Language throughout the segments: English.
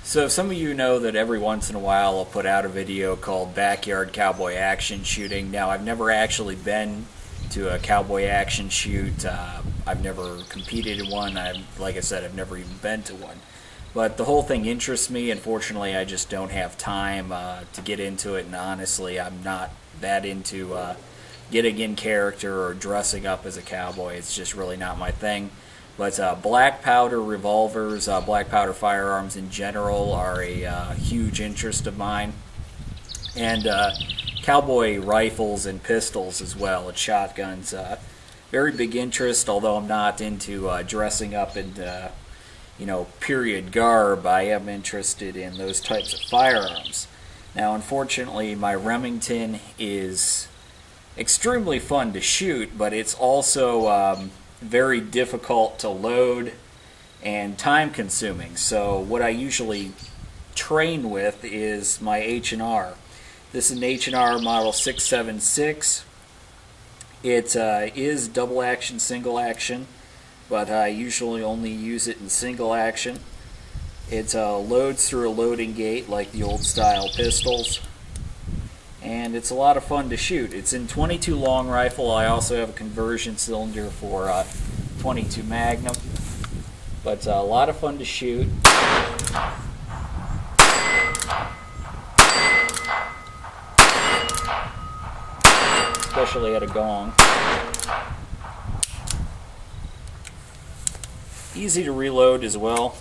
So some of you know that every once in a while I'll put out a video called Backyard Cowboy Action Shooting. Now, I've never actually been to a cowboy action shoot. I've never competed in one. Like I said, I've never even been to one. But the whole thing interests me. Unfortunately, I just don't have time to get into it, and honestly, I'm not that into getting in character or dressing up as a cowboy. It's just really not my thing. But black powder revolvers, black powder firearms in general are a huge interest of mine. And cowboy rifles and pistols as well, and shotguns. Very big interest, although I'm not into dressing up in period garb. I am interested in those types of firearms. Now, unfortunately, my Remington is extremely fun to shoot, but it's also very difficult to load and time consuming. So what I usually train with is my H&R. This is an H&R model 676. It is double action, single action, but I usually only use it in single action. It loads through a loading gate like the old style pistols, and it's a lot of fun to shoot. It's in 22 long rifle. I also have a conversion cylinder for 22 Magnum, but a lot of fun to shoot. Especially at a gong. Easy to reload as well.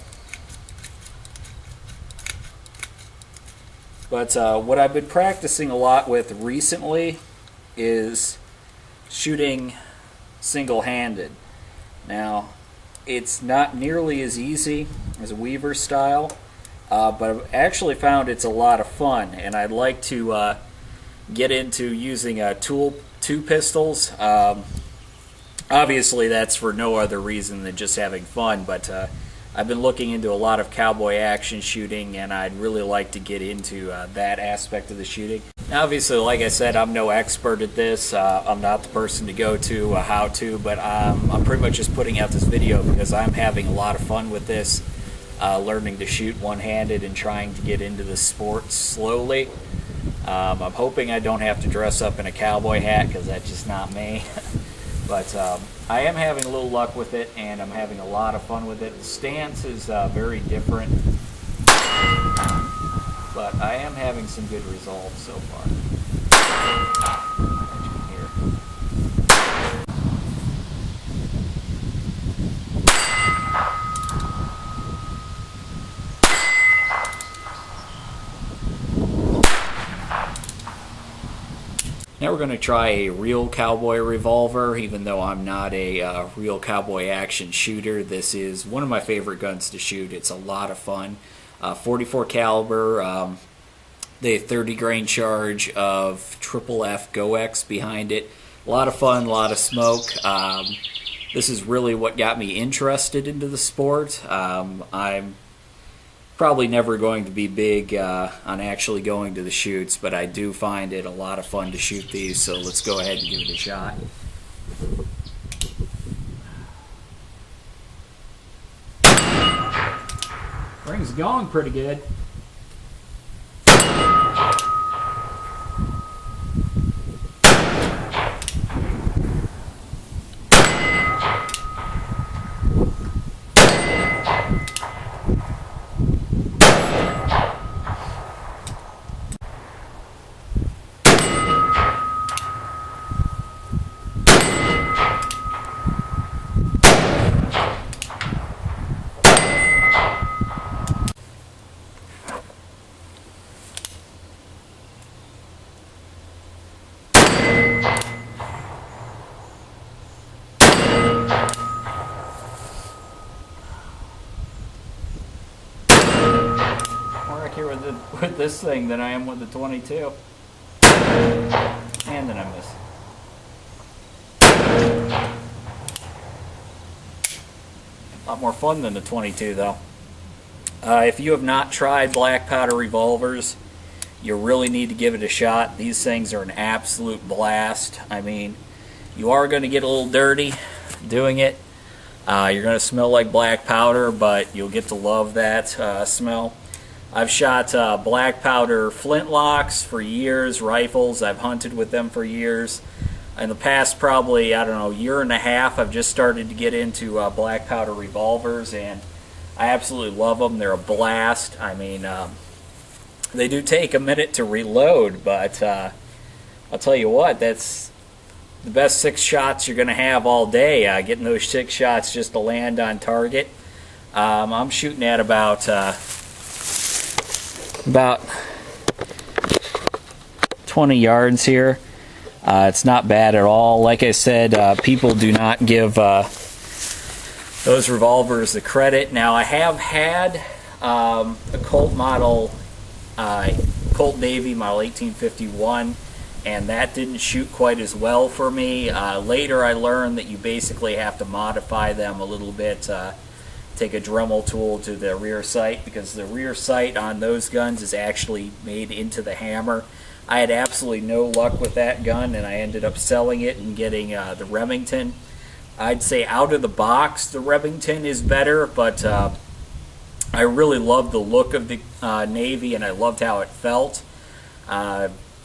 But what I've been practicing a lot with recently is shooting single-handed. Now, it's not nearly as easy as a Weaver style, but I've actually found it's a lot of fun, and I'd like to get into using two pistols. Obviously, that's for no other reason than just having fun, but I've been looking into a lot of cowboy action shooting, and I'd really like to get into that aspect of the shooting. Now, obviously, like I said, I'm no expert at this. I'm not the person to go to how to, but I'm pretty much just putting out this video because I'm having a lot of fun with this, learning to shoot one-handed and trying to get into the sport slowly. I'm hoping I don't have to dress up in a cowboy hat because that's just not me. But I am having a little luck with it, and I'm having a lot of fun with it. The stance is very different, but I am having some good results so far. As you can hear. Now we're going to try a real cowboy revolver. Even though I'm not a real cowboy action shooter, this is one of my favorite guns to shoot. It's a lot of fun. 44 caliber. They have 30 grain charge of triple F GoX behind it. A lot of fun, a lot of smoke. This is really what got me interested into the sport. I'm probably never going to be big on actually going to the shoots, but I do find it a lot of fun to shoot these, so let's go ahead and give it a shot. Thing's going pretty good. Here with this thing than I am with the 22. And then I miss. A lot more fun than the 22 though. If you have not tried black powder revolvers, you really need to give it a shot. These things are an absolute blast. I mean, you are going to get a little dirty doing it. You're going to smell like black powder, but you'll get to love that smell. I've shot black powder flintlocks for years, rifles. I've hunted with them for years. In the past, probably, I don't know, year and a half, I've just started to get into black powder revolvers, and I absolutely love them. They're a blast. I mean, they do take a minute to reload, but I'll tell you what, that's the best 6 shots you're going to have all day. Getting those 6 shots just to land on target. I'm shooting at about 20 yards here. It's not bad at all. Like I said, people do not give those revolvers the credit. Now, I have had a Colt model, Colt Navy model 1851, and that didn't shoot quite as well for me. Later, I learned that you basically have to modify them a little bit. Take a Dremel tool to the rear sight, because the rear sight on those guns is actually made into the hammer. I had absolutely no luck with that gun, and I ended up selling it and getting the Remington. I'd say out of the box, the Remington is better, but I really loved the look of the Navy, and I loved how it felt.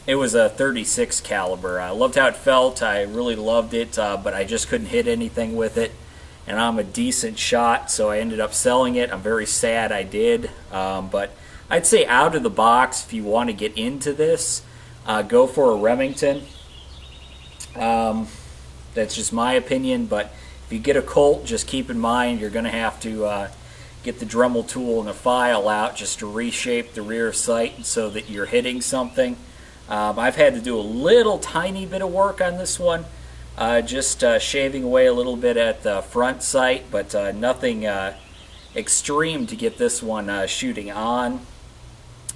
It was a 36 caliber. I loved how it felt. I really loved it, but I just couldn't hit anything with it. And I'm a decent shot, so I ended up selling it. I'm very sad I did. But I'd say out of the box, if you want to get into this, go for a Remington. That's just my opinion, but if you get a Colt, just keep in mind you're going to have to get the Dremel tool and the file out just to reshape the rear sight so that you're hitting something. I've had to do a little tiny bit of work on this one, just shaving away a little bit at the front sight, but nothing extreme to get this one shooting on.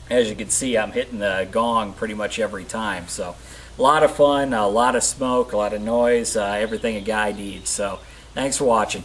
As you can see, I'm hitting the gong pretty much every time. So a lot of fun, a lot of smoke, a lot of noise, everything a guy needs. So thanks for watching.